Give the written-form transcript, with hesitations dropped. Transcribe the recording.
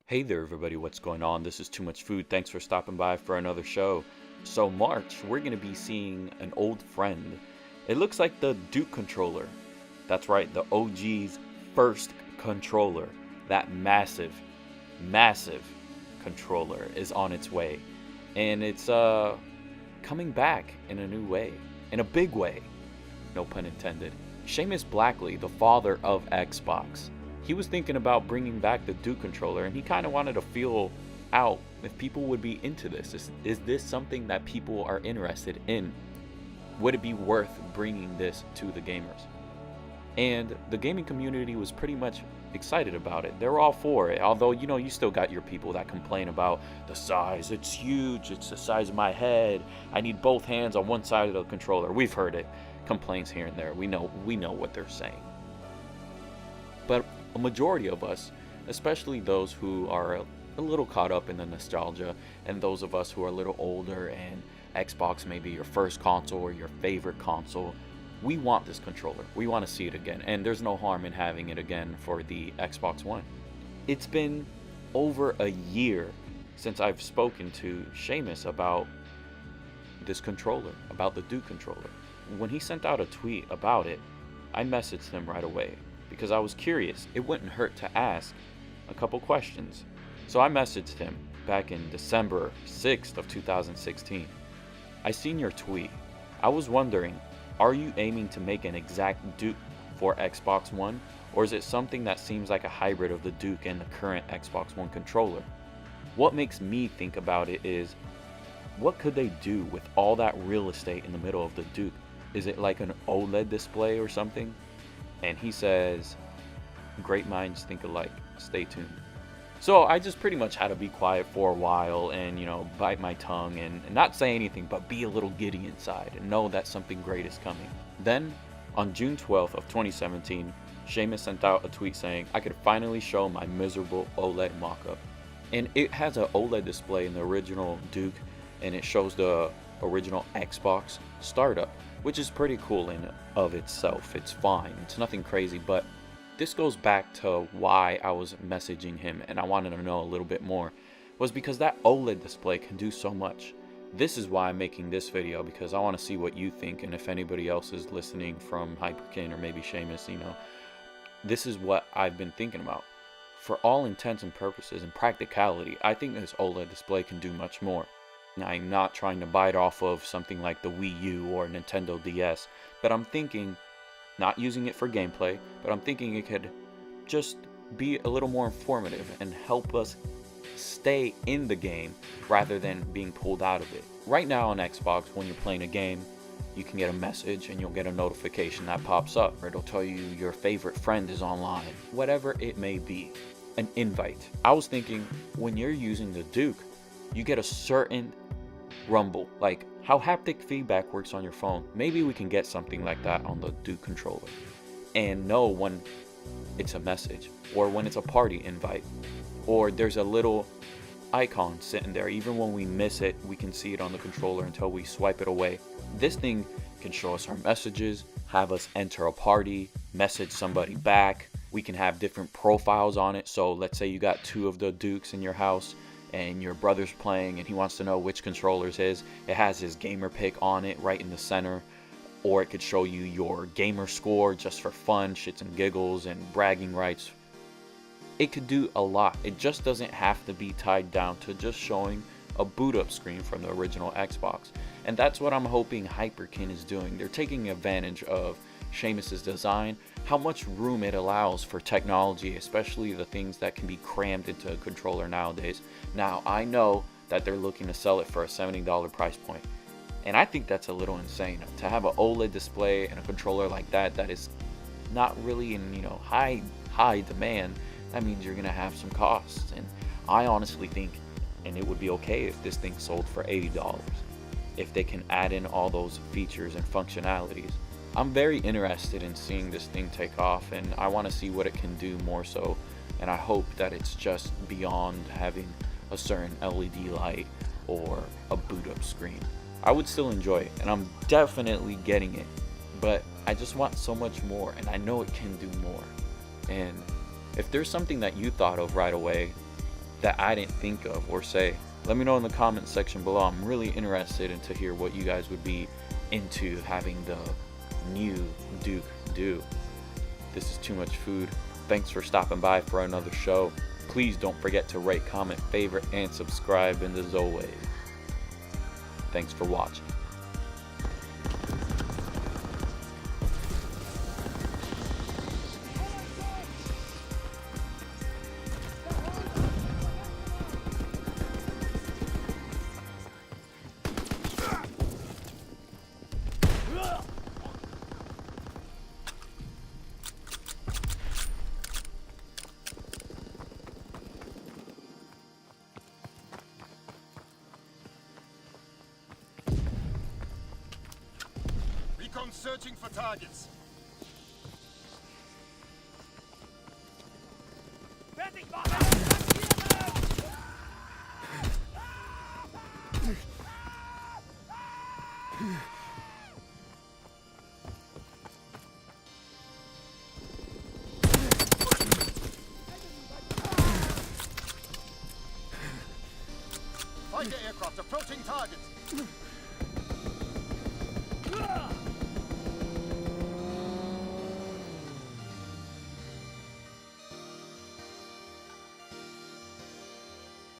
Hey there, everybody. What's going on? This is Too Much Food. Thanks for stopping by for another show. So, March, we're going to be seeing an old friend. It looks like the Duke controller. That's right, the OG's first controller. That massive controller is on its way. And it's coming back in a new way, in a big way. No pun intended. Seamus Blackley, the father of Xbox, he was thinking about bringing back the Duke controller, and he kind of wanted to feel out if people would be into this. Is this something that people are interested in? Would it be worth bringing this to the gamers? And the gaming community was pretty much excited about it. They're all for it. Although, you still got your people that complain about the size. It's huge. It's the size of my head. I need both hands on one side of the controller. We've heard it. Complaints here and there. We know what they're saying. But a majority of us, especially those who are a little caught up in the nostalgia, and those of us who are a little older and Xbox may be your first console or your favorite console, we want this controller. We want to see it again, and there's no harm in having it again for the Xbox One. It's been over a year since I've spoken to Seamus about this controller, about the Duke controller. When he sent out a tweet about it, I messaged him right away, because I was curious. It wouldn't hurt to ask a couple questions. So I messaged him back in December 6th of 2016. I seen your tweet. I was wondering, are you aiming to make an exact Duke for Xbox One? Or is it something that seems like a hybrid of the Duke and the current Xbox One controller? What makes me think about it is, what could they do with all that real estate in the middle of the Duke? Is it like an OLED display or something? And he says, great minds think alike. Stay tuned. So I just pretty much had to be quiet for a while and, bite my tongue and not say anything, but be a little giddy inside and know that something great is coming. Then, on June 12th of 2017, Seamus sent out a tweet saying, I could finally show my miserable OLED mockup. And it has an OLED display in the original Duke, and it shows the original Xbox startup, which is pretty cool in of itself. It's fine. It's nothing crazy, but this goes back to why I was messaging him and I wanted to know a little bit more, was because that OLED display can do so much. This is why I'm making this video, because I want to see what you think, and if anybody else is listening from Hyperkin or maybe Seamus, this is what I've been thinking about. For all intents and purposes and practicality, I think this OLED display can do much more. I'm not trying to bite off of something like the Wii U or Nintendo DS, but I'm thinking, not using it for gameplay, but I'm thinking it could just be a little more informative and help us stay in the game rather than being pulled out of it. Right now on Xbox, when you're playing a game, you can get a message and you'll get a notification that pops up, or it'll tell you your favorite friend is online, whatever it may be, an invite. I was thinking, when you're using the Duke, you get a certain rumble, like how haptic feedback works on your phone. Maybe we can get something like that on the Duke controller and know when it's a message or when it's a party invite, or there's a little icon sitting there. Even when we miss it, we can see it on the controller until we swipe it away. This thing can show us our messages, have us enter a party, message somebody back. We can have different profiles on it. So let's say you got two of the Dukes in your house and your brother's playing and he wants to know which controller's his. It has his gamer pick on it right in the center. Or it could show you your gamer score just for fun, shits and giggles and bragging rights. It could do a lot. It just doesn't have to be tied down to just showing a boot up screen from the original Xbox. And that's what I'm hoping Hyperkin is doing. They're taking advantage of Seamus's design, how much room it allows for technology, especially the things that can be crammed into a controller nowadays. Now, I know that they're looking to sell it for a $70 price point, and I think that's a little insane. To have an OLED display and a controller like that is not really in high demand, that means you're gonna have some costs. And I honestly think, and it would be okay if this thing sold for $80, if they can add in all those features and functionalities. I'm very interested in seeing this thing take off, and I want to see what it can do more so, and I hope that it's just beyond having a certain LED light or a boot up screen. I would still enjoy it, and I'm definitely getting it, but I just want so much more, and I know it can do more. And if there's something that you thought of right away, that I didn't think of or say? Let me know in the comments section below. I'm really interested in to hear what you guys would be into having the new Duke do. This is too much food. Thanks for stopping by for another show. Please don't forget to rate, comment, favorite, and subscribe. And as always, thanks for watching. Recon searching for targets. Fertig machen! Fighter aircraft approaching target.